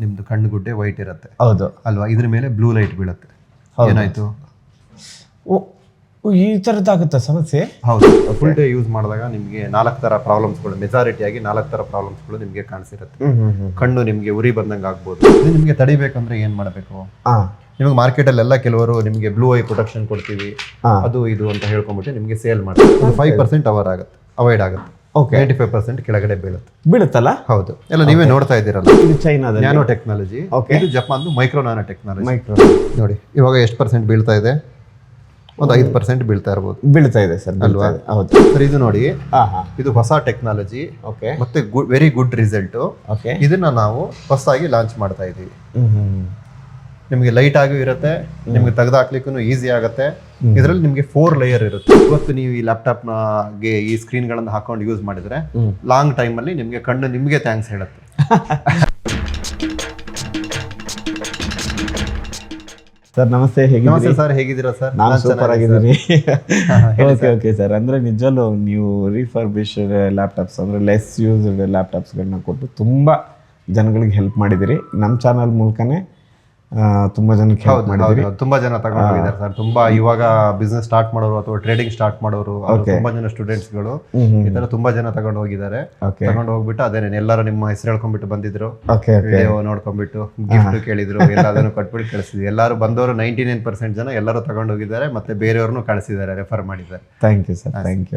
ನಿಮ್ದು ಕಣ್ಣುಗುಡ್ಡೆ ವೈಟ್ ಇರುತ್ತೆ ಹೌದು ಅಲ್ವಾ, ಇದ್ರ ಮೇಲೆ ಬ್ಲೂ ಲೈಟ್ ಬೀಳುತ್ತೆ. ಏನಾಯ್ತು? ಈ ಥರದ್ದಾಗುತ್ತಾ ಸಮಸ್ಯೆ? ಹೌದು, ಫುಲ್ ಡೇ ಯೂಸ್ ಮಾಡಿದಾಗ ನಿಮಗೆ 4 ಥರ ಪ್ರಾಬ್ಲಮ್ಸ್ಗಳು, ಮೆಜಾರಿಟಿಯಾಗಿ 4 ಥರ ಪ್ರಾಬ್ಲಮ್ಸ್ಗಳು ನಿಮಗೆ ಕಾಣಿಸಿರುತ್ತೆ. ಕಣ್ಣು ನಿಮಗೆ ಉರಿ ಬಂದಂಗೆ ಆಗ್ಬೋದು. ಇದು ನಿಮಗೆ ತಡಿಬೇಕಂದ್ರೆ ಏನು ಮಾಡಬೇಕು? ನಿಮಗೆ ಮಾರ್ಕೆಟಲ್ಲೆಲ್ಲ ಕೆಲವರು ನಿಮಗೆ ಬ್ಲೂ ಐ ಪ್ರೊಟೆಕ್ಷನ್ ಕೊಡ್ತೀವಿ, ಅದು ಇದು ಅಂತ ಹೇಳ್ಕೊಂಡ್ಬಿಟ್ಟು ನಿಮಗೆ ಸೇಲ್ ಮಾಡ್ತೀವಿ. 5% ಅವಾಯ್ಡ್ ಆಗುತ್ತೆ. 95% ಕೆಳಗಡೆ ಬೀಳುತ್ತಲ್ಲ. ಹೌದು, ಎಲ್ಲ ನೀವೇ ನೋಡ್ತಾ ಇದ್ದೀರಲ್ಲ. ಇದು ಚೈನಾದ ನ್ಯಾನೋ ಟೆಕ್ನಾಲಜಿ, ಇದು ಜಪಾನ್ದು ಮೈಕ್ರೋ ನ್ಯಾನೋ ಟೆಕ್ನಾಲಜಿ. ನೋಡಿ ಇವಾಗ ಎಷ್ಟು % ಬೀಳ್ತಾ ಇದೆ? ಒಂದು 5% ಬೀಳ್ತಾ ಇದೆ ಸರ್, ಅಲ್ವಾ? ಹೌದು ಸರ್, ಇದು ನೋಡಿ, ಇದು ಹೊಸ ಟೆಕ್ನಾಲಜಿ ಮತ್ತೆ ವೆರಿ ಗುಡ್ ರಿಸಲ್ಟ್. ಇದನ್ನ ನಾವು ಹೊಸದಾಗಿ ಲಾಂಚ್ ಮಾಡ್ತಾ ಇದ್ದೀವಿ. ನಿಮಗೆ ಲೈಟ್ ಆಗೂ ಇರುತ್ತೆ, ನಿಮ್ಗೆ ತೆಗೆದಾಕ್ಲಿಕ್ಕೂ ಈಸಿ ಆಗುತ್ತೆ. ಇದರಲ್ಲಿ ನಿಮಗೆ 4 ಲೇಯರ್ ಇರುತ್ತೆ. ಇವತ್ತು ನೀವು ಈ ಲ್ಯಾಪ್ಟಾಪ್ಗೆ ಈ ಸ್ಕ್ರೀನ್ಗಳನ್ನು ಹಾಕೊಂಡು ಯೂಸ್ ಮಾಡಿದ್ರೆ ಲಾಂಗ್ ಟೈಮಲ್ಲಿ ನಿಮಗೆ ಕಣ್ಣು ನಿಮಗೆ ಥ್ಯಾಂಕ್ಸ್ ಹೇಳುತ್ತೆ. ಸರ್ ನಮಸ್ತೆ, ನಮಸ್ತೆ ಸರ್, ಹೇಗಿದ್ದೀರಾ ಸರ್? ನಾನು ಸೂಪರ್ ಆಗಿದ್ದೀನಿ. ಓಕೆ ಸರ್, ಅಂದರೆ ನಿಜವಲ್ಲೂ ನೀವು ರಿಫರ್ಬಿಶ್ಡ್ ಲ್ಯಾಪ್ಟಾಪ್ಸ್ ಅಂದರೆ ಲೆಸ್ ಯೂಸ್ಡ್ ಲ್ಯಾಪ್ಟಾಪ್ಸ್ಗಳನ್ನ ಕೊಟ್ಟು ತುಂಬ ಜನಗಳಿಗೆ ಹೆಲ್ಪ್ ಮಾಡಿದ್ದೀರಿ. ನಮ್ಮ ಚಾನಲ್ ಮೂಲಕನೇ ತುಂಬ ಜನಕ್ಕೆ ಹೆಲ್ಪ್ ಮಾಡಿದ್ದೀರಿ. ತುಂಬಾ ಜನ ತಗೊಂಡು ಹೋಗಿದ್ದಾರೆ ಸರ್. ತುಂಬಾ ಇವಾಗ ಬಿಸ್ನೆಸ್ ಸ್ಟಾರ್ಟ್ ಮಾಡೋರು ಅಥವಾ ಟ್ರೇಡಿಂಗ್ ಸ್ಟಾರ್ಟ್ ಮಾಡೋರು, ತುಂಬಾ ಜನ ಸ್ಟೂಡೆಂಟ್ಸ್ಗಳು ಈ ತರ ತುಂಬಾ ಜನ ತಗೊಂಡು ಹೋಗಿದ್ದಾರೆ. ತಗೊಂಡು ಹೋಗ್ಬಿಟ್ಟು ಅದೇನೆ ಎಲ್ಲರೂ ನಿಮ್ಮ ಹೆಸರು ಹೇಳ್ಕೊಂಡ್ಬಿಟ್ಟು ಬಂದಿದ್ರು, ವಿಡಿಯೋ ನೋಡ್ಕೊಂಡ್ಬಿಟ್ಟು ಗಿಫ್ಟ್ ಕೇಳಿದ್ರು, ಎಲ್ಲದನ್ನು ಕೊಟ್ಬಿಟ್ಟು ಕಳಿಸಿದ್ವಿ. ಎಲ್ಲರೂ ಬಂದವರು 99% ಜನ ಎಲ್ಲರೂ ತಗೊಂಡು ಹೋಗಿದ್ದಾರೆ, ಮತ್ತೆ ಬೇರೆಯವ್ರನ್ನು ಕಳಿಸಿದ್ದಾರೆ, ರೆಫರ್ ಮಾಡಿದ್ದಾರೆ. Thank you sir, thank you.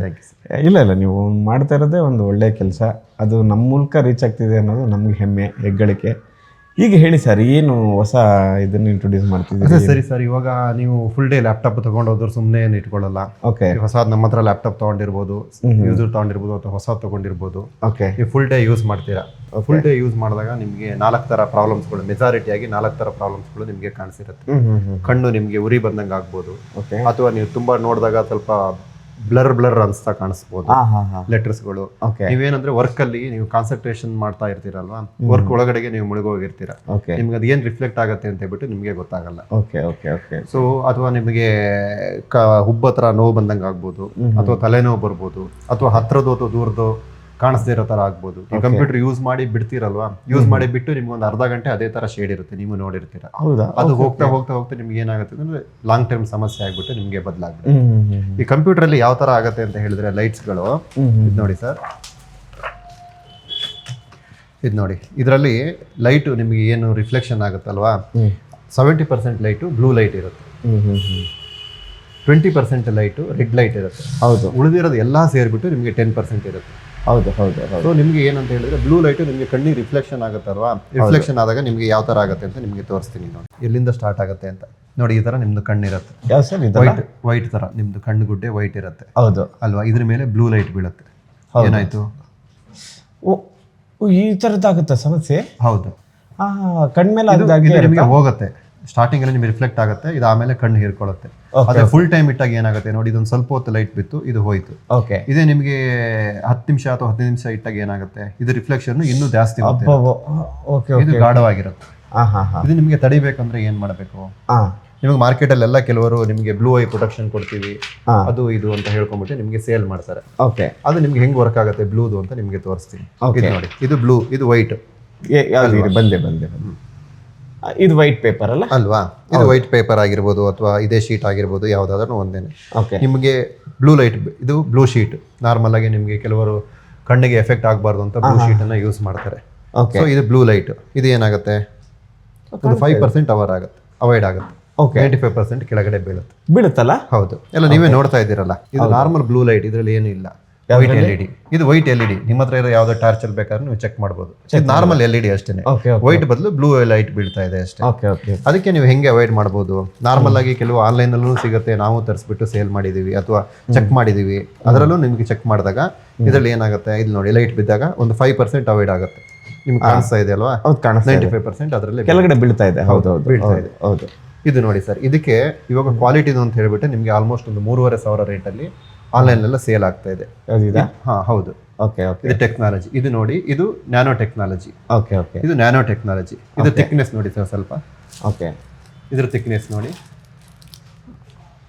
ಇಲ್ಲ ನೀವು ಮಾಡ್ತಾ ಇರೋದೇ ಒಂದು ಒಳ್ಳೆ ಕೆಲಸ. ಅದು ನಮ್ಮ ಮೂಲಕ ರೀಚ್ ಆಗ್ತಿದೆ ಅನ್ನೋದು ನಮ್ಗೆ ಹೆಮ್ಮೆ, ಹೆಗ್ಗಳಿಕೆ. ಈಗ ಹೇಳಿ ಸರ್, ಏನು ಹೊಸ ಇದನ್ನು ಇಂಟ್ರೊಡ್ಯೂಸ್ ಮಾಡ್ತಿದ್ದೀವಿ? ಸರಿ ಸರ್, ಇವಾಗ ನೀವು ಫುಲ್ ಡೇ ಲ್ಯಾಪ್ಟಾಪ್ ತಗೊಂಡು ಹೋದ್ರು ಸುಮ್ಮನೆ ಏನು ಇಟ್ಕೊಳ್ಳಲ್ಲ. ಹೊಸದು ನಮ್ಮ ಹತ್ರ ಲ್ಯಾಪ್ಟಾಪ್ ತಗೊಂಡಿರ್ಬೋದು, ಯೂಸರ್ ತಗೊಂಡಿರ್ಬೋದು, ಅಥವಾ ಹೊಸ ತಗೊಂಡಿರ್ಬೋದು. ನೀವು ಫುಲ್ ಡೇ ಯೂಸ್ ಮಾಡ್ತೀರಾ. ಫುಲ್ ಡೇ ಯೂಸ್ ಮಾಡಿದಾಗ ನಿಮಗೆ 4 ಥರ ಪ್ರಾಬ್ಲಮ್ಸ್ಗಳು, ಮೆಜಾರಿಟಿಯಾಗಿ 4 ಥರ ಪ್ರಾಬ್ಲಮ್ಸ್ಗಳು ನಿಮಗೆ ಕಾಣಿಸಿರುತ್ತೆ. ಕಣ್ಣು ನಿಮಗೆ ಉರಿ ಬಂದಂಗೆ ಆಗ್ಬೋದು, ಅಥವಾ ನೀವು ತುಂಬಾ ನೋಡಿದಾಗ ಸ್ವಲ್ಪ ಬ್ಲರ್ ಅನ್ಸ್ತಾ ಕಾಣಿಸ್ಬೋದು ಲೆಟರ್ಸ್ಗಳು. ನೀವೇನಂದ್ರೆ ವರ್ಕ್ ಅಲ್ಲಿ ನೀವು ಕಾನ್ಸಂಟ್ರೇಷನ್ ಮಾಡ್ತಾ ಇರ್ತೀರಲ್ವಾ, ವರ್ಕ್ ಒಳಗಡೆಗೆ ನೀವು ಮುಳುಗೋಗಿರ್ತೀರ, ನಿಮ್ಗೆ ಅದು ಏನ್ ರಿಫ್ಲೆಕ್ಟ್ ಆಗುತ್ತೆ ಅಂತ ಹೇಳ್ಬಿಟ್ಟು ನಿಮ್ಗೆ ಗೊತ್ತಾಗಲ್ಲ. ಸೊ ಅಥವಾ ನಿಮಗೆ ಹುಬ್ಬತ್ರ ನೋವು ಬಂದಂಗೆ ಆಗ್ಬೋದು, ಅಥವಾ ತಲೆನೋವು ಬರ್ಬೋದು, ಅಥವಾ ಹತ್ರದೋ ಅಥವಾ ದೂರದೋ ಕಾಣಿಸ್ದೇ ಇರೋ ತರ ಆಗ್ಬೋದು. ನೀವು ಕಂಪ್ಯೂಟರ್ ಯೂಸ್ ಮಾಡಿ ಬಿಡ್ತೀರಲ್ವಾ, ಯೂಸ್ ಮಾಡಿ ಬಿಟ್ಟು ನಿಮ್ಗೆ ಒಂದು ಅರ್ಧ ಗಂಟೆ ಅದೇ ತರ ಶೇಡ್ ಇರುತ್ತೆ, ನೀವು ನೋಡಿರ್ತೀರ. ಅದು ಹೋಗ್ತಾ ನಿಮ್ಗೆ ಏನಾಗುತ್ತೆ ಅಂದ್ರೆ ಲಾಂಗ್ ಟರ್ಮ್ ಸಮಸ್ಯೆ ಆಗ್ಬಿಟ್ಟು ನಿಮ್ಗೆ ಬದಲಾಗ್ಬಿಡುತ್ತೆ. ಈ ಕಂಪ್ಯೂಟರ್ ಅಲ್ಲಿ ಯಾವ ತರ ಆಗುತ್ತೆ ಅಂತ ಹೇಳಿದ್ರೆ, ಲೈಟ್ಸ್ಗಳು ಇದು ನೋಡಿ ಸರ್, ಇದು ನೋಡಿ, ಇದರಲ್ಲಿ ಲೈಟ್ ನಿಮ್ಗೆ ಏನು ರಿಫ್ಲೆಕ್ಷನ್ ಆಗುತ್ತಲ್ವಾ, 70% ಲೈಟು ಬ್ಲೂ ಲೈಟ್ ಇರುತ್ತೆ, 20% ಲೈಟು ರೆಡ್ ಲೈಟ್ ಇರುತ್ತೆ. ಹೌದು, ಉಳಿದಿರೋದು ಎಲ್ಲ ಸೇರಿಬಿಟ್ಟು ನಿಮಗೆ 10% ಇರುತ್ತೆ. ಹೌದು. ಸೊ ನಿಮ್ಗೆ ಏನಂತ ಹೇಳಿದ್ರೆ, ಬ್ಲೂ ಲೈಟ್ ನಿಮಗೆ ಕಣ್ಣಿಗೆ ರಿಫ್ಲೆಕ್ಷನ್ ಆಗುತ್ತಲ್ವಾ, ರಿಫ್ಲೆಕ್ಷನ್ ಆದಾಗ ನಿಮ್ಗೆ ಯಾವ ತರ ಆಗುತ್ತೆ ಅಂತ ನಿಮ್ಗೆ ತೋರಿಸ್ತೀನಿ ನೋಡಿ. ಎಲ್ಲಿಂದ ಸ್ಟಾರ್ಟ್ ಆಗುತ್ತೆ ಅಂತ ನೋಡಿ. ಈ ತರ ನಿಮ್ದು ಕಣ್ಣಿರುತ್ತೆ, ವೈಟ್ ತರ ನಿಮ್ದು ಕಣ್ಣುಗುಡ್ಡೆ ವೈಟ್ ಇರುತ್ತೆ. ಹೌದು ಅಲ್ವಾ, ಇದ್ರ ಮೇಲೆ ಬ್ಲೂ ಲೈಟ್ ಬೀಳುತ್ತೆ. ಏನಾಯ್ತು? ಈ ಥರದ್ದಾಗುತ್ತಾ ಸಮಸ್ಯೆ? ಹೌದು, ಕಣ್ಮೇಲೆ ನಿಮಗೆ ಹೋಗುತ್ತೆ. ಸ್ಟಾರ್ಟಿಂಗ್ ಅಲ್ಲಿ ನಿಮ್ಗೆ ರಿಫ್ಲೆಕ್ಟ್ ಆಗುತ್ತೆ, ಇದು ಆಮೇಲೆ ಕಣ್ಣು ಹೀರ್ಕೊಳ್ಳುತ್ತೆ. ಅದೇ ಫುಲ್ ಟೈಮ್ ಇಟ್ಟಾಗ ಏನಾಗುತ್ತೆ ನೋಡಿ, ಇದೊಂದು ಸ್ವಲ್ಪ ಹೊತ್ತು ಲೈಟ್ ಬಿತ್ತು, ಇದು ಹೋಯ್ತು. ಇದೇ ನಿಮಗೆ 10 ನಿಮಿಷ ಅಥವಾ 15 ನಿಮಿಷ ಇಟ್ಟಾಗ ಏನಾಗುತ್ತೆ, ಇದು ರಿಫ್ಲೆಕ್ಷನ್ ಇನ್ನೂ ಜಾಸ್ತಿ ಇದು ಗಾಢವಾಗಿರುತ್ತೆ. ಇದು ನಿಮಗೆ ತಡಿಬೇಕಂದ್ರೆ ಏನ್ ಮಾಡಬೇಕು? ನಿಮಗೆ ಮಾರ್ಕೆಟ್ ಅಲ್ಲೆಲ್ಲ ಕೆಲವರು ನಿಮಗೆ ಬ್ಲೂ ಐ ಪ್ರೊಟೆಕ್ಷನ್ ಕೊಡ್ತೀವಿ, ಅದು ಇದು ಅಂತ ಹೇಳ್ಕೊಂಡ್ಬಿಟ್ಟು ನಿಮಗೆ ಸೇಲ್ ಮಾಡ್ತಾರೆ. ಅದು ನಿಮ್ಗೆ ಹೆಂಗ್ ವರ್ಕ್ ಆಗುತ್ತೆ ಬ್ಲೂದು ಅಂತ ನಿಮ್ಗೆ ತೋರಿಸ್ತೀನಿ. ಇದು ನೋಡಿ, ಇದು ಬ್ಲೂ, ಇದು ವೈಟ್. ಬಂದೆ ಇದು ವೈಟ್ ಪೇಪರ್ ಅಲ್ವಾ? ಇದು ವೈಟ್ ಪೇಪರ್ ಆಗಿರ್ಬೋದು, ಅಥವಾ ಇದೇ ಶೀಟ್ ಆಗಿರ್ಬೋದು, ಯಾವ್ದಾದ್ರು ಒಂದೇನೆ. ನಿಮಗೆ ಬ್ಲೂ ಲೈಟ್, ಇದು ಬ್ಲೂ ಶೀಟ್. ನಾರ್ಮಲ್ ಆಗಿ ನಿಮಗೆ ಕೆಲವರು ಕಣ್ಣಿಗೆ ಎಫೆಕ್ಟ್ ಆಗಬಾರ್ದು ಅಂತ ಬ್ಲೂ ಶೀಟ್ ಅನ್ನ ಯೂಸ್ ಮಾಡ್ತಾರೆ. ಸೊ ಇದು ಬ್ಲೂ ಲೈಟ್. ಇದು ಏನಾಗುತ್ತೆ, ಅದು 5% ಅವಾಯ್ಡ್ ಆಗುತ್ತೆ. 95% ಕೆಳಗಡೆ ಬೀಳುತ್ತಲ್ಲ. ಹೌದು, ಎಲ್ಲ ನೀವೇ ನೋಡ್ತಾ ಇದ್ದೀರಲ್ಲ. ಇದು ನಾರ್ಮಲ್ ಬ್ಲೂ ಲೈಟ್, ಇದ್ರಲ್ಲಿ ಏನೂ ಇಲ್ಲ. ವೈಟ್ LED, ಇದು ವೈಟ್ LED. ನಿಮ್ಮ ಹತ್ರ ಇರೋ ಯಾವ್ದೋ ಟಾರ್ಚರ್ ಬೇಕಾದ್ರೆ ನೀವು ಚೆಕ್ ಮಾಡ್ಬೋದು. ಇದು ನಾರ್ಮಲ್ LED ಅಷ್ಟೇ, ವೈಟ್ ಬದಲು ಬ್ಲೂ ಲೈಟ್ ಬೀಳ್ತಾ ಇದೆ ಅಷ್ಟೇ. ಅದಕ್ಕೆ ನೀವು ಹೆಂಗೆ ಅವಾಯ್ಡ್ ಮಾಡ್ಬೋದು? ನಾರ್ಮಲ್ ಆಗಿ ಕೆಲವು ಆನ್ಲೈನ್ ಅಲ್ಲೂ ಸಿಗುತ್ತೆ, ನಾವು ತರಿಸ್ಬಿಟ್ಟು ಸೇಲ್ ಮಾಡಿದೀವಿ ಅಥವಾ ಚೆಕ್ ಮಾಡಿದೀವಿ. ಅದರಲ್ಲೂ ನಿಮ್ಗೆ ಚೆಕ್ ಮಾಡಿದಾಗ ಇದರಲ್ಲಿ ಏನಾಗುತ್ತೆ, ಇಲ್ಲಿ ನೋಡಿ, ಲೈಟ್ ಬಿದ್ದಾಗ ಒಂದು 5% ಅವಾಯ್ಡ್ ಆಗುತ್ತೆ. ನಿಮ್ಗೆ ಕಾಣಿಸ್ತಾ ಇದೆ ಅಲ್ವಾ? 95% ಅದರಲ್ಲಿ ಕೆಳಗಡೆ ಬೀಳ್ತಾ ಇದೆ. ಹೌದು. ಇದು ನೋಡಿ ಸರ್, ಇದಕ್ಕೆ ಇವಾಗ ಕ್ವಾಲಿಟಿದು ಅಂತ ಹೇಳ್ಬಿಟ್ಟು ನಿಮ್ಗೆ ಆಲ್ಮೋಸ್ಟ್ ಒಂದು 3,500 ರೇಟಲ್ಲಿ ಆನ್ಲೈನ್ ಎಲ್ಲ ಸೇಲ್ ಆಗ್ತಾ ಇದೆ. ಹೌದು. ಇದು ಟೆಕ್ನಾಲಜಿ. ಇದು ನೋಡಿ, ಇದು ನ್ಯಾನೋ ಟೆಕ್ನಾಲಜಿ. ಇದು ನ್ಯಾನೋ ಟೆಕ್ನಾಲಜಿ. ಇದು ಥಿಕ್ನೆಸ್ ನೋಡಿ ಸರ್, ಸ್ವಲ್ಪ ಇದ್ರ ಥಿಕ್ನೆಸ್ ನೋಡಿ.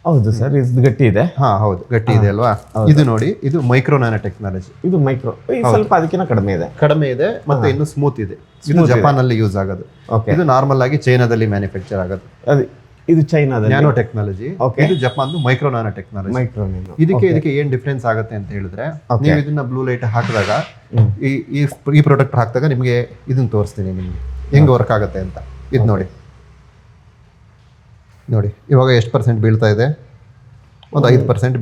ಹೌದು ಸರ್, ಇದು ಗಟ್ಟಿ ಇದೆ. ಹಾ ಹೌದು, ಗಟ್ಟಿ ಇದೆ ಅಲ್ವಾ. ಇದು ನೋಡಿ, ಇದು ಮೈಕ್ರೋ ನ್ಯಾನೋ ಟೆಕ್ನಾಲಜಿ. ಇದು ಮೈಕ್ರೋ, ಸ್ವಲ್ಪ ಅದಕ್ಕಿಂತ ಕಡಿಮೆ ಇದೆ ಮತ್ತೆ ಇನ್ನು ಸ್ಮೂತ್ ಇದೆ. ಇದು ಜಪಾನ್ ಅಲ್ಲಿ ಯೂಸ್ ಆಗೋದು. ಇದು ನಾರ್ಮಲ್ ಆಗಿ ಚೈನಾದಲ್ಲಿ ಮ್ಯಾನುಫ್ಯಾಕ್ಚರ್ ಆಗೋದು. ಇದು ಚೈನಾದಲ್ಲಿ ನ್ಯಾನೋ ಟೆಕ್ನಾಲಜಿ. ಇದು ಜಪಾನ್ ಮೈಕ್ರೋ ನ್ಯಾನೋ ಟೆಕ್ನಾಲಜಿ. ಇದಕ್ಕೆ ಏನ್ ಡಿಫ್ರೆನ್ಸ್ ಆಗುತ್ತೆ ಅಂತ ಹೇಳಿದ್ರೆ, ನೀವು ಇದನ್ನ ಬ್ಲೂ ಲೈಟ್ ಹಾಕಿದಾಗ, ಈ ಪ್ರಾಡಕ್ಟ್ ಹಾಕಿದಾಗ ನಿಮಗೆ ಇದನ್ನ ತೋರಿಸ್ತೀನಿ ನಿಮ್ಗೆ ಹೆಂಗ್ ವರ್ಕ್ ಆಗುತ್ತೆ ಅಂತ. ಇದು ನೋಡಿ ಇವಾಗ ಎಷ್ಟು % ಬೀಳ್ತಾ ಇದೆ? ಒಂದು 5%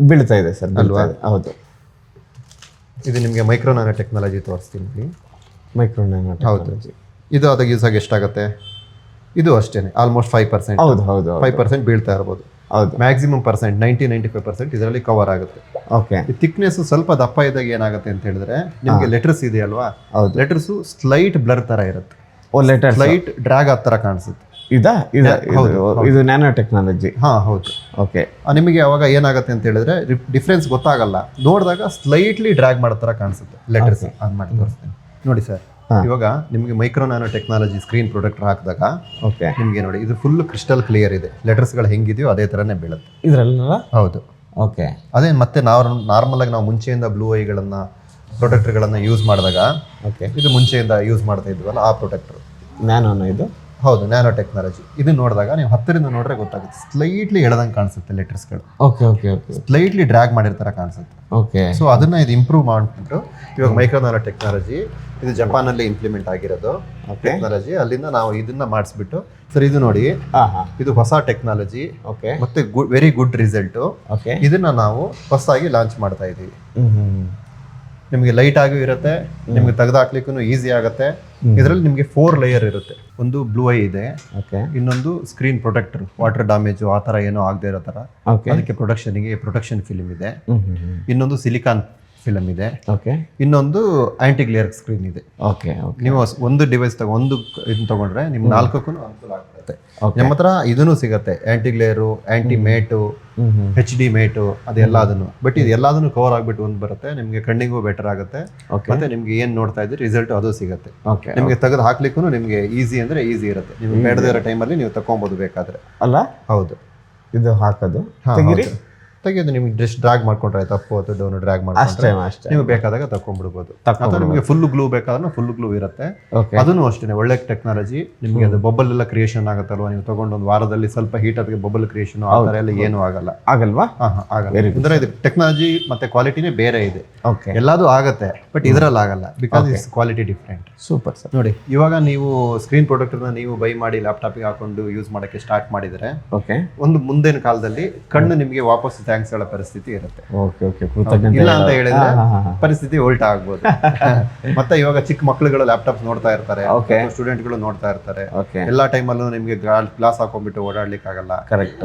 ಬೀಳ್ತಾ ಇದೆ ಸರ್ ಅಲ್ವಾ? ಹೌದು. ಇದು ನಿಮಗೆ ಮೈಕ್ರೋ ನ್ಯಾನೋ ಟೆಕ್ನಾಲಜಿ ತೋರಿಸ್ತೀನಿ. ಮೈಕ್ರೋ ನ್ಯಾನೋ ಹೌದು. ಇದು ಅದಕ್ಕೆ ಯೂಸ್ ಆಗಿ ಎಷ್ಟಾಗುತ್ತೆ? ಇದು ಅಷ್ಟೇನೆ, ಆಲ್ಮೋಸ್ಟ್ 5%. ಹೌದು 5% ಬೀಳ್ತಾ ಇರ್ಬೋದು. ಹೌದು. ಮ್ಯಾಕ್ಸಿಮಮ್ 95% ಇದರಲ್ಲಿ ಕವರ್ ಆಗುತ್ತೆ. ಓಕೆ. ಈ ಥಿಕ್ನೆಸ್ ಸ್ವಲ್ಪ ದಪ್ಪ ಇದ್ದಾಗ ಏನಾಗುತ್ತೆ ಅಂತ ಹೇಳಿದ್ರೆ, ನಿಮಗೆ ಲೆಟರ್ಸ್ ಇದೆ ಅಲ್ವಾ, ಲೆಟರ್ಸ್ ಸ್ಲೈಟ್ ಬ್ಲರ್ ತರ ಇರುತ್ತೆ. ಸ್ಲೈಟ್ ಡ್ರ್ಯಾಗ್ ಆ ತರ ಕಾಣಿಸುತ್ತೆ. ಇದು ನ್ಯಾನೋ ಟೆಕ್ನಾಲಜಿ. ಹಾ ಹೌದು. ಓಕೆ. ನಿಮಗೆ ಅವಾಗ ಏನಾಗುತ್ತೆ ಅಂತ ಹೇಳಿದ್ರೆ ಡಿಫ್ರೆನ್ಸ್ ಗೊತ್ತಾಗಲ್ಲ, ನೋಡಿದಾಗ ಸ್ಲೈಟ್ಲಿ ಡ್ರ್ಯಾಗ್ ಮಾಡೋ ತರ ಕಾಣಿಸುತ್ತೆ ಲೆಟರ್ಸ್. ಆನ್ ಮಾಡಿ ತೋರಿಸ್ತೇನೆ ನೋಡಿ ಸರ್. ಇವಾಗ ನಿಮಗೆ micro nano technology screen protector ಹಾಕಿದಾಗ ನಿಮಗೆ ನೋಡಿ, ಇದು ಫುಲ್ ಕ್ರಿಸ್ಟಲ್ ಕ್ಲಿಯರ್ ಇದೆ. ಲೆಟರ್ಸ್ಗಳು ಹೆಂಗಿದೆಯೋ ಅದೇ ಥರನೇ ಬೀಳುತ್ತೆ ಇದರಲ್ಲ. ಹೌದು. ಓಕೆ. ಅದೇ ಮತ್ತೆ ನಾರ್ಮಲ್ ಆಗಿ ನಾವು ಮುಂಚೆಯಿಂದ ಬ್ಲೂ ಐಗಳನ್ನ ಪ್ರೊಟೆಕ್ಟರ್ಗಳನ್ನ ಯೂಸ್ ಮಾಡಿದಾಗ, ಇದು ಮುಂಚೆಯಿಂದ ಯೂಸ್ ಮಾಡ್ತಾ ಇದ್ವಲ್ಲ ಆ ಪ್ರೊಟೆಕ್ಟರ್ ನ್ಯಾನೋನ ಇದು. ಹೌದು, ನ್ಯಾನೋ ಟೆಕ್ನಾಲಜಿ. ಇದು ನೋಡಿದಾಗ ನೀವು ಹತ್ತಿರದಿಂದ ನೋಡ್ರೆ ಗೊತ್ತಾಗುತ್ತೆ, ಸ್ಲೈಟ್ಲಿ ಎಳೆದಂಗೆ ಕಾಣಿಸುತ್ತೆ ಲೆಟರ್ಸ್ಗಳು. ಸ್ಲೈಟ್ಲಿ ಡ್ರ್ಯಾಗ್ ಮಾಡಿರ್ತಾರ ಕಾಣಿಸುತ್ತೆ. ಓಕೆ. ಸೊ ಅದನ್ನ ಇದು ಇಂಪ್ರೂವ್ ಮಾಡಿಬಿಟ್ಟು ಇವಾಗ ಮೈಕ್ರೋ ನ್ಯಾನೋ ಟೆಕ್ನಾಲಜಿ, ಇದು ಜಪಾನಲ್ಲಿ ಇಂಪ್ಲಿಮೆಂಟ್ ಆಗಿರೋದು ಟೆಕ್ನಾಲಜಿ. ಅಲ್ಲಿಂದ ನಾವು ಇದನ್ನ ಮಾಡಿಸ್ಬಿಟ್ಟು, ಸರ್ ಇದು ನೋಡಿ, ಇದು ಹೊಸ ಟೆಕ್ನಾಲಜಿ ಮತ್ತೆ ವೆರಿ ಗುಡ್ ರಿಸಲ್ಟ್. ಇದನ್ನ ನಾವು ಹೊಸದಾಗಿ ಲಾಂಚ್ ಮಾಡ್ತಾ ಇದ್ದೀವಿ. ನಿಮಗೆ ಲೈಟ್ ಆಗಿ ಇರುತ್ತೆ, ನಿಮ್ಗೆ ತೆಗೆದಾಕ್ಲಿಕ್ಕೂ ಈಸಿ ಆಗುತ್ತೆ. ಇದರಲ್ಲಿ ನಿಮಗೆ 4 ಲೇಯರ್ ಇರುತ್ತೆ. ಒಂದು ಬ್ಲೂ ಐ ಇದೆ, ಇನ್ನೊಂದು ಸ್ಕ್ರೀನ್ ಪ್ರೊಟೆಕ್ಟರ್, ವಾಟರ್ ಡ್ಯಾಮೇಜ್ ಆ ಥರ ಏನೋ ಆಗದೆ ಇರೋ ಥರ ಅದಕ್ಕೆ ಪ್ರೊಟೆಕ್ಷನ್ ಫಿಲ್ಮ್ ಇದೆ. ಇನ್ನೊಂದು ಸಿಲಿಕಾನ್ ಫಿಲಮ್ ಇದೆ. ಇನ್ನೊಂದು ಆಂಟಿ ಗ್ಲೇರ್ ಸ್ಕ್ರೀನ್ ಇದೆ. ನೀವು ಒಂದು ಡಿವೈಸ್ ಒಂದು ಇದನ್ನ ತಗೊಂಡ್ರೆ ನಿಮ್ 4ಕ್ಕೂ ಅನುಕೂಲ ಆಗ್ಬಿಡುತ್ತೆ. ನಮ್ಮ ಹತ್ರ ಇದನ್ನು ಸಿಗುತ್ತೆ, anti glare, anti matte, HD matte, ಅದೆಲ್ಲದನ್ನು. ಬಟ್ ಇದು ಎಲ್ಲದನ್ನು ಕವರ್ ಆಗ್ಬಿಟ್ಟು ಒಂದು ಬರುತ್ತೆ. ನಿಮ್ಗೆ ಕಣ್ಣಿಗೂ ಬೆಟರ್ ಆಗುತ್ತೆ, ಮತ್ತೆ ನಿಮ್ಗೆ ಏನ್ ನೋಡ್ತಾ ಇದ್ರೆ ರಿಸಲ್ಟ್ ಅದು ಸಿಗುತ್ತೆ. ನಿಮ್ಗೆ ತೆಗೆದು ಹಾಕ್ಲಿಕ್ಕೂ ನಿಮ್ಗೆ ಈಸಿ ಅಂದ್ರೆ ಈಸಿ ಇರುತ್ತೆ. ನಿಮ್ಗೆ ಬೇಡದೇ ಇರೋ ಟೈಮಲ್ಲಿ ನೀವು ತಗೊಬೋದು ಬೇಕಾದ್ರೆ ಅಲ್ಲ. ಹೌದು, ಇದು ಹಾಕೋದು ತೆಗೆದು ನಿಮ್ಗೆ ಜಸ್ಟ್ ಡ್ರ್ಯಾಗ್ ಮಾಡ್ಕೊಂಡ್ರೆ ತಪ್ಪು ಅಥವಾ ಡೌನ್ ಡ್ರ್ಯಾಗ್ ಮಾಡ್ಕೊಂಡ್ರೆ ನೀವು ಬೇಕಾದಾಗ ತಕೊಂಡ್ಬಿಡ್ಬೋದು. ಅಥವಾ ನಿಮಗೆ ಫುಲ್ ಗ್ಲೂ ಬೇಕಾದ್ರೆ ಫುಲ್ ಗ್ಲೂ ಇರುತ್ತೆ. ಅದನ್ನು ಅಷ್ಟೇ ಒಳ್ಳೆ ಟೆಕ್ನಾಲಜಿ. ನಿಮಗೆ ಅದು ಬಬಲ್ ಎಲ್ಲ ಕ್ರಿಯೇಷನ್ ಆಗುತ್ತಲ್ವಾ, ನೀವು ತಗೊಂಡು ಒಂದು ವಾರದಲ್ಲಿ ಸ್ವಲ್ಪ ಹೀಟ್ ಅದಕ್ಕೆ ಬಬಲ್ ಕ್ರಿಯೇಷನ್ ಆ ಥರ ಎಲ್ಲ ಏನೂ ಆಗಲ್ವಾ? ಆಗಲ್ಲ. ಅಂದ್ರೆ ಇದು ಟೆಕ್ನಾಲಜಿ ಮತ್ತೆ ಕ್ವಾಲಿಟಿನೇ ಬೇರೆ ಇದೆ. ಎಲ್ಲದೂ ಆಗುತ್ತೆ, ಬಟ್ ಇದರಲ್ಲಿ ಆಗಲ್ಲ, because it's quality different. Super sir. ನೋಡಿ, ಇವಾಗ ನೀವು ಸ್ಕ್ರೀನ್ ಪ್ರೊಟೆಕ್ಟರ್ನ ನೀವು ಬೈ ಮಾಡಿ ಲ್ಯಾಪ್ಟಾಪಿಗೆ ಹಾಕೊಂಡು ಯೂಸ್ ಮಾಡೋಕ್ಕೆ ಸ್ಟಾರ್ಟ್ ಮಾಡಿದರೆ, ಒಂದು ಮುಂದಿನ ಕಾಲದಲ್ಲಿ ಕಣ್ಣು ನಿಮಗೆ ವಾಪಸ್ ಥ್ಯಾಂಕ್ಸ್ ಹೇಳೋ ಪರಿಸ್ಥಿತಿ ಇರುತ್ತೆ. ಇಲ್ಲ ಅಂತ ಹೇಳಿದ್ರೆ ಪರಿಸ್ಥಿತಿ ಉಲ್ಟಾ ಆಗ್ಬೋದು. ಮತ್ತೆ ಇವಾಗ ಚಿಕ್ಕ ಮಕ್ಕಳುಗಳು ಲ್ಯಾಪ್ಟಾಪ್ ನೋಡ್ತಾ ಇರ್ತಾರೆ, ಸ್ಟೂಡೆಂಟ್ಗಳು ನೋಡ್ತಾ ಇರ್ತಾರೆ. ಎಲ್ಲಾ ಟೈಮಲ್ಲೂ ನಿಮ್ಗೆ ಗ್ಲಾಸ್ ಹಾಕೊಂಡ್ಬಿಟ್ಟು ಓಡಾಡ್ಲಿಕ್ಕೆ ಆಗಲ್ಲ.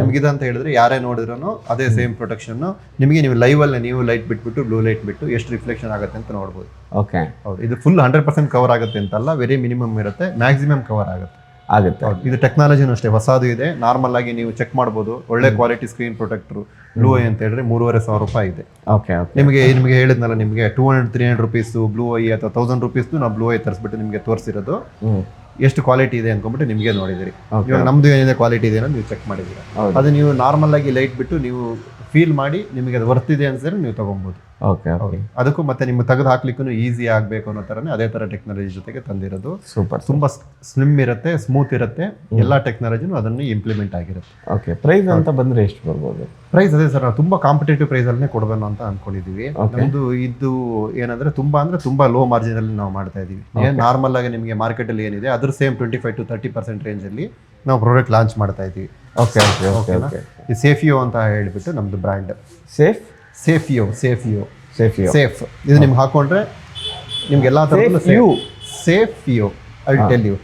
ನಿಮ್ಗೆ ಇದಂತ ಹೇಳಿದ್ರೆ ಯಾರೇ ನೋಡಿದ್ರು ಅದೇ ಸೇಮ್ ಪ್ರೊಟೆಕ್ಷನ್ ನಿಮಗೆ. ನೀವು ಲೈವ್ ಅಲ್ಲಿ ನೀವು ಲೈಟ್ ಬಿಟ್ಬಿಟ್ಟು ಬ್ಲೂ ಲೈಟ್ ಬಿಟ್ಟು ಎಷ್ಟು ರಿಫ್ಲೆಕ್ಷನ್ ಆಗುತ್ತೆ ಅಂತ ನೋಡ್ಬೋದು. ಹೌದು, ಇದು ಫುಲ್ 100% ಕವರ್ ಆಗುತ್ತೆ ಅಂತಲ್ಲ, ವೆರಿ ಮಿನಿಮಮ್ ಇರುತ್ತೆ, ಮ್ಯಾಕ್ಸಿಮಮ್ ಕವರ್ ಆಗುತ್ತೆ. ಇದು ಟೆಕ್ನಾಲಜಿನೂ ಅಷ್ಟೇ ಹೊಸದು ಇದೆ. ನಾರ್ಮಲ್ ಆಗಿ ನೀವು ಚೆಕ್ ಮಾಡ್ಬೋದು. ಒಳ್ಳೆ quality screen protector blue I ಅಂತ ಹೇಳಿದ್ರೆ 3,500 ರೂಪಾಯಿ ಇದೆ. ನಿಮಗೆ ಹೇಳಿದ್ನಲ್ಲ, ನಿಮಗೆ 200-300 ರೂಪೀಸ್ ಬ್ಲೂ ಐ ಅಥವಾ 1000 ರೂಪೀಸ್ ನಾವು ಬ್ಲೂ ಐ ತರಿಸ್ಬಿಟ್ಟು ನಿಮಗೆ ತೋರಿಸಿರೋದು. ಎಷ್ಟು ಕ್ವಾಲಿಟಿ ಇದೆ ಅನ್ಕೊಂಡ್ಬಿಟ್ಟು ನಿಮಗೆ ನೋಡಿದಿರಿ. ಇವಾಗ ನಮ್ದು ಏನಿದೆ ಕ್ವಾಲಿಟಿ ಇದೆ ಅನ್ನೋದು ನೀವು ಚೆಕ್ ಮಾಡಿದ್ದೀರಾ. ಅದು ನೀವು ನಾರ್ಮಲ್ ಆಗಿ ಲೈಟ್ ಬಿಟ್ಟು ನೀವು ಫೀಲ್ ಮಾಡಿ ನಿಮಗೆ ಅದು ವರ್ತಿದೆ ಅನ್ಸಿದ್ರೆ ನೀವು ತಗೊಬೋದು. ಅದಕ್ಕೂ ಮತ್ತೆ ನಿಮ್ಗೆ ತೆಗೆದು ಹಾಕ್ಲಿಕ್ಕೂ ಈಸಿ ಆಗಬೇಕು ಅನ್ನೋ ಥರನೇ ಅದೇ ಥರ ಟೆಕ್ನಾಲಜಿ ಜೊತೆಗೆ ತಂದಿರೋದು. ತುಂಬಾ ಸ್ಲಿಮ್ ಇರುತ್ತೆ, ಸ್ಮೂತ್ ಇರುತ್ತೆ. ಎಲ್ಲ ಟೆಕ್ನಾಲಜಿನೂ ಅದನ್ನು ಇಂಪ್ಲಿಮೆಂಟ್ ಆಗಿರುತ್ತೆ. ಪ್ರೈಸ್ ಅಂತ ಬಂದ್ರೆ ಎಷ್ಟು ಬರ್ಬೋದು? ಪ್ರೈಸ್ ಅದೇ ಸರ್, ನಾವು ತುಂಬಾ ಕಾಂಪಿಟೇಟಿವ್ ಪ್ರೈಸ್ ಅಲ್ಲೇ ಕೊಡಬೇಕು ಅಂತ ಅನ್ಕೊಂಡಿದೀವಿ. ನಮ್ದು ಇದು ಏನಂದ್ರೆ ತುಂಬಾ ಲೋ ಮಾರ್ಜಿನ್ ಅಲ್ಲಿ ನಾವು ಮಾಡ್ತಾ ಇದೀವಿ. ನಾರ್ಮಲ್ ಆಗಿ ನಿಮಗೆ ಮಾರ್ಕೆಟ್ ಅಲ್ಲಿ ಏನಿದೆ ಅದ್ರ ಸೇಮ್ 25-30% ರೇಂಜ್ ಅಲ್ಲಿ ನಾವು ಪ್ರಾಡಕ್ಟ್ ಲಾಂಚ್ ಮಾಡ್ತಾ ಇದೀವಿ. ಈ ಸೇಫಿಯೋ ಅಂತ ಹೇಳ್ಬಿಟ್ಟು ನಮ್ದು ಬ್ರ್ಯಾಂಡ್. ಸೇಫಿಯೋ ಇದು ನಿಮ್ಗೆ ಹಾಕೊಂಡ್ರೆ ನಿಮ್ಗೆ ಎಲ್ಲಾ ತರದ್ದು ಸೇಫಿಯೋ. ಐ ಟೆಲ್ ಯು,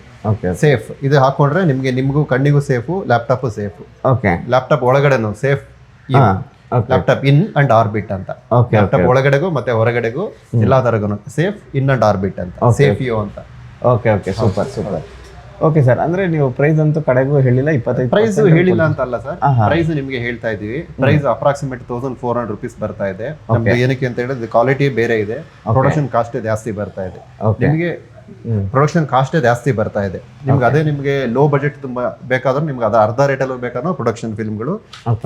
ಸೇಫ್ ಇದು ಹಾಕೊಂಡ್ರೆ ನಿಮ್ಗೂ ಕಣ್ಣಿಗೂ ಸೇಫು, ಲ್ಯಾಪ್ಟಾಪ್ ಸೇಫು. ಲ್ಯಾಪ್ಟಾಪ್ ಒಳಗಡೆನು safe. Laptop in and orbit ಅಂತ. ಲ್ಯಾಪ್ಟಾಪ್ ಒಳಗಡೆಗೂ ಮತ್ತೆ ಹೊರಗಡೆಗೂ ಎಲ್ಲಾ ತರಗೂ ಸೇಫ್ ಇನ್ ಅಂಡ್ ಆರ್ಬಿಟ್ ಅಂತ, ಸೇಫಿಯೋ ಅಂತ. ಸೂಪರ್. ಓಕೆ ಸರ್, ಅಂದ್ರೆ ನೀವು ಪ್ರೈಸ್ ಅಂತೂ ಕಡೆಗೂ ಹೇಳಿಲ್ಲ. 25 ಪ್ರೈಸ್ ಹೇಳಿಲ್ಲ ಅಂತ ಅಲ್ಲ ಸರ್, ಪ್ರೈಸ್ ನಿಮ್ಗೆ ಹೇಳ್ತಾ ಇದೀವಿ. ಪ್ರೈಸ್ ಅಪ್ರಾಕ್ಸಿಮೇಟ್ 1400 ರೂಪೀಸ್ ಬರ್ತಾ ಇದೆ. ನಮ್ಗೆ ಏನಕ್ಕೆ ಅಂತ ಹೇಳಿದ್ರೆ ಕ್ವಾಲಿಟಿ ಬೇರೆ ಇದೆ, ಪ್ರೊಡಕ್ಷನ್ ಕಾಸ್ಟ್ ಜಾಸ್ತಿ ಬರ್ತಾ ಇದೆ. ನಿಮಗೆ ಪ್ರೊಡಕ್ಷನ್ ಕಾಸ್ಟೇ ಜಾಸ್ತಿ ಬರ್ತಾ ಇದೆ. ನಿಮ್ಗೆ ಅದೇ ನಿಮಗೆ ಲೋ ಬಜೆಟ್ ತುಂಬಾ ಬೇಕಾದ್ರೂ ನಿಮ್ಗೆ ಅದು ಅರ್ಧ ರೇಟಲ್ಲಿ ಬೇಕಾದ್ರೂ ಪ್ರೊಡಕ್ಷನ್ ಫಿಲ್ಮ್ಗಳು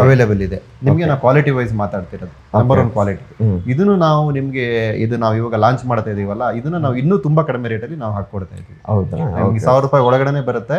ಅವೈಲೇಬಲ್ ಇದೆ. ನಿಮ್ಗೆ ನಾವು ಕ್ವಾಲಿಟಿ ವೈಸ್ ಮಾತಾಡ್ತಿರೋದು, ನಂಬರ್ 1 ಕ್ವಾಲಿಟಿ. ಇದನ್ನು ನಾವು ನಿಮ್ಗೆ ಇದು ನಾವು ಇವಾಗ ಲಾಂಚ್ ಮಾಡ್ತಾ ಇದೀವಲ್ಲ, ಇದನ್ನ ನಾವು ಇನ್ನೂ ತುಂಬಾ ಕಡಿಮೆ ರೇಟಲ್ಲಿ ನಾವು ಹಾಕೊಡ್ತಾ ಇದೀವಿ. ನಿಮ್ಗೆ 1000 ರೂಪಾಯಿ ಒಳಗಡೆ ಬರುತ್ತೆ,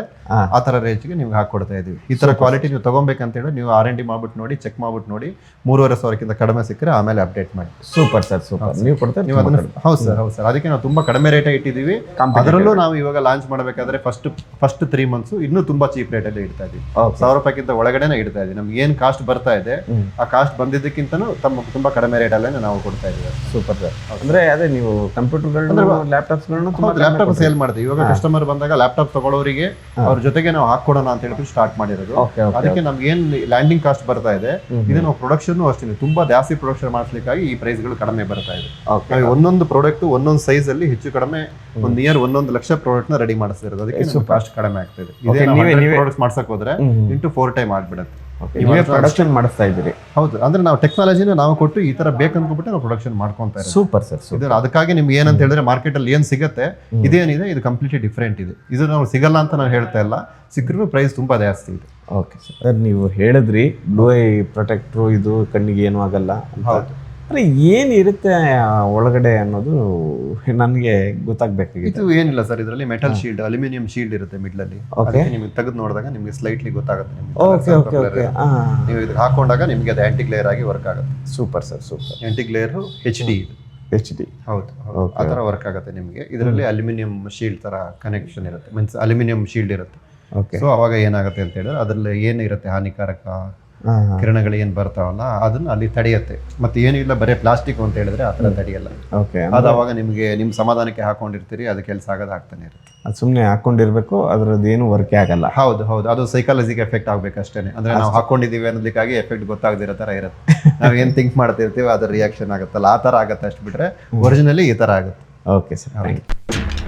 ಆ ತರ ರೇಂಜ್ಗೆ ನಿಮ್ಗೆ ಹಾಕೊಡ್ತಾ ಇದೀವಿ. ಈ ತರ ಕ್ವಾಲಿಟಿ ನೀವು ತಗೊಬೇಕಂತ ಹೇಳಿ ನೀವು R&D ಮಾಡ್ಬಿಟ್ಟು ನೋಡಿ, ಚೆಕ್ ಮಾಡ್ಬಿಟ್ಟು ನೋಡಿ, 3500 ಕಡಿಮೆ ಸಿಕ್ಕರೆ ಆಮೇಲೆ ಅಪ್ಡೇಟ್ ಮಾಡಿ. Super sir, super. ನೀವು ಕೊಡ್ತಾರೆ ನೀವು ಅದನ್ನ ಹೌದು ಸರ್. ಅದಕ್ಕೆ ನಾವು ತುಂಬಾ ಕಡಿಮೆ ರೇಟ್ ಇಟ್ಟಿದ್ದೀವಿ. ಅದರಲ್ಲೂ ನಾವು ಇವಾಗ ಲಾಂಚ್ ಮಾಡಬೇಕಾದ್ರೆ ಫಸ್ಟ್ 3 ಮಂತ್ಸ್ ಇನ್ನೂ ತುಂಬಾ ಚೀಪ್ ರೇಟ್ ಅಲ್ಲಿ ಇಡ್ತಾ ಇದೀವಿ. 1000 ರೂಪಾಯಿಗಿಂತ ಒಳಗಡೆನೆ ಇಡ್ತಾ ಇದೀವಿ. ನಮ್ಗೆ ಏನ್ ಕಾಸ್ಟ್ ಬರ್ತಾ ಇದೆ ಆ ಕಾಸ್ಟ್ ಬಂದಿದ್ದಕ್ಕಿಂತನೂ ತುಂಬಾ ಕಡಿಮೆ ರೇಟ್ ಅಲ್ಲೇ ನಾವು ಕೊಡ್ತಾ ಇದೀವಿ. Super sir. ಅಂದ್ರೆ ಅದೇ ನೀವು ಕಂಪ್ಯೂಟರ್ಗಳನ್ನ, ಲ್ಯಾಪ್ಟಾಪ್ ಸೇಲ್ ಮಾಡ್ತೀವಿ. ಇವಾಗ ಕಸ್ಟಮರ್ ಬಂದಾಗ ಲ್ಯಾಪ್ಟಾಪ್ ತಗೊಳ್ಳೋರಿಗೆ ಅವ್ರ ಜೊತೆಗೆ ನಾವು ಹಾಕೊಡೋಣ ಅಂತ ಹೇಳ್ಬಿಟ್ಟು ಸ್ಟಾರ್ಟ್ ಮಾಡಿರೋದು. ಅದಕ್ಕೆ ನಮ್ಗೆ ಏನ್ ಲ್ಯಾಂಡಿಂಗ್ ಕಾಸ್ಟ್ ಬರ್ತಾ ಇದೆ, ಇದು ನಾವು ಪ್ರೊಡಕ್ಷನ್ ಅಷ್ಟೇ ತುಂಬಾ ಜಾಸ್ತಿ ಪ್ರೊಡಕ್ಷನ್ ಮಾಡಿಸ್ಲಿಕ್ಕಾಗಿ ಈ ಪ್ರೈಸ್ ಗಳು ಕಡಿಮೆ ಬರ್ತಾ ಇದೆ. ಒಂದೊಂದು ಪ್ರಾಡಕ್ಟ್ ಒಂದೊಂದು ಸೈಜ್ ಅಲ್ಲಿ ಹೆಚ್ಚು ಕಡಿಮೆ ನಿಯರ್ 1 ಲಕ್ಷ ಪ್ರಾಡಕ್ಟ್ ನ ರೆಡಿ ಮಾಡಿಸ್ತಿರೋದು. ಅದಕ್ಕೆ ಕಾಸ್ಟ್ ಕಡಿಮೆ ಆಗ್ತಿದೆ. ಇದೇ ಪ್ರಾಡಕ್ಟ್ ಮಾಡ್ಸಕ್ ಹೋದ್ರೆ ಇಂಟು 4 ಟೈಮ್ ಆಗ್ಬಿಡುತ್ತೆ. ಪ್ರೊಡಕ್ಷನ್ ಮಾಡಿಸ್ತಾ ಇದ್ದೀರಿ? ಹೌದು. ಅಂದ್ರೆ ನಾವು ಟೆಕ್ನಾಲಜಿನ ನಾವು ಕೊಟ್ಟು ಈ ತರ ಬೇಕಂದ್ಬಿಟ್ಟು ನಾವು ಪ್ರೊಡಕ್ಷನ್ ಮಾಡ್ಕೊಂತಾ ಇದ್ದೀವಿ. Super sir. ಅದಕ್ಕಾಗಿ ನಿಮ್ಗೆ ಏನಂತ ಹೇಳಿದ್ರೆ ಮಾರ್ಕೆಟ್ ಅಲ್ಲಿ ಏನ್ ಸಿಗುತ್ತೆ ಇದೇನಿದೆ ಇದು ಕಂಪ್ಲೀಟ್ಲಿ ಡಿಫ್ರೆಂಟ್ ಇದೆ. ಇದು ನಾವು ಸಿಗಲ್ಲ ಅಂತ ನಾವು ಹೇಳ್ತಾ ಇಲ್ಲ, ಸಿಕ್ಕರೂ ಪ್ರೈಸ್ ತುಂಬಾ ಜಾಸ್ತಿ ಇದೆ. Okay sir. ನೀವು ಹೇಳಿದ್ರಿ ಬ್ಲೂ ಐ ಪ್ರೊಟೆಕ್ಟ್ರು, ಇದು ಕಣ್ಣಿಗೆ ಏನೂ ಆಗಲ್ಲ. ಹೌದು. ಅಂದ್ರೆ ಏನಿರುತ್ತೆ ಒಳಗಡೆ ಅನ್ನೋದು ನನಗೆ ಗೊತ್ತಾಗ್ಬೇಕಾಗಿದೆ. ಇದು ಏನಿಲ್ಲ ಸರ್, ಇದರಲ್ಲಿ ಮೆಟಲ್ ಶೀಲ್ಡ್, ಅಲ್ಯೂಮಿನಿಯಂ ಶೀಲ್ಡ್ ಇರುತ್ತೆ ಮಿಡ್ಲ್ ಅಲ್ಲಿ. ನಿಮಗೆ ತೆಗೆದು ನೋಡಿದಾಗ ನಿಮಗೆ ಸ್ಲೈಟ್ಲಿ ಗೊತ್ತಾಗುತ್ತೆ. ನೀವು ಇದಕ್ಕೆ ಹಾಕೊಂಡಾಗ ನಿಮಗೆ ಅದು ಆಂಟಿ ಗ್ಲೇರ್ ಆಗಿ ವರ್ಕ್ ಆಗುತ್ತೆ. Super sir, super. Anti glare HD ಹೌದು, ಆ ತರ ವರ್ಕ್ ಆಗುತ್ತೆ ನಿಮಗೆ. ಇದರಲ್ಲಿ ಅಲ್ಯೂಮಿನಿಯಂ ಶೀಲ್ಡ್ ತರ ಕನೆಕ್ಷನ್ ಇರುತ್ತೆ, ಮೀನ್ಸ್ ಅಲ್ಯೂಮಿನಿಯಂ ಶೀಲ್ಡ್ ಇರುತ್ತೆ. ಸೊ ಅವಾಗ ಏನಾಗುತ್ತೆ ಅಂತ ಹೇಳಿದ್ರೆ ಅದ್ರಲ್ಲಿ ಏನಿರುತ್ತೆ ಹಾನಿಕಾರಕ ಕಿರಣಗಳು ಏನ್ ಬರ್ತಾವಲ್ಲ ಅದನ್ನ ಅಲ್ಲಿ ತಡೆಯುತ್ತೆ. ಮತ್ತೆ ಏನಿಲ್ಲ ಬರೀ ಪ್ಲಾಸ್ಟಿಕ್ ಅಂತ ಹೇಳಿದ್ರೆ ಆ ಥರ ತಡೆಯಲ್ಲ. ಅದು ಅವಾಗ ನಿಮ್ಗೆ ನಿಮ್ ಸಮಾಧಾನಕ್ಕೆ ಹಾಕೊಂಡಿರ್ತೀರಿ, ಅದು ಕೆಲಸ ಆಗೋದು ಆಗ್ತಾನೆ ಇರುತ್ತೆ. ಅದು ಸುಮ್ಮನೆ ಹಾಕೊಂಡಿರ್ಬೇಕು, ಅದ್ರದ್ದು ಏನು ವರ್ಕೇ ಆಗಲ್ಲ. ಹೌದು, ಅದು ಸೈಕಾಲಜಿಗೆ ಎಫೆಕ್ಟ್ ಆಗ್ಬೇಕು ಅಷ್ಟೇನೆ. ಅಂದ್ರೆ ನಾವು ಹಾಕೊಂಡಿದೀವಿ ಅನ್ನೋದಕ್ಕಾಗಿ ಎಫೆಕ್ಟ್ ಗೊತ್ತಾಗದಿರೋ ತರ ಇರುತ್ತೆ. ನಾವ್ ಏನ್ ಥಿಂಕ್ ಮಾಡ್ತಿರ್ತೀವಿ ಅದ್ರ ರಿಯಾಕ್ಷನ್ ಆಗುತ್ತಲ್ಲ, ಆ ತರ ಆಗತ್ತೆ ಅಷ್ಟು ಬಿಟ್ರೆ ಒರಿಜಿನಲಿ ಈ ತರ ಆಗುತ್ತೆ. Okay sir, thank you.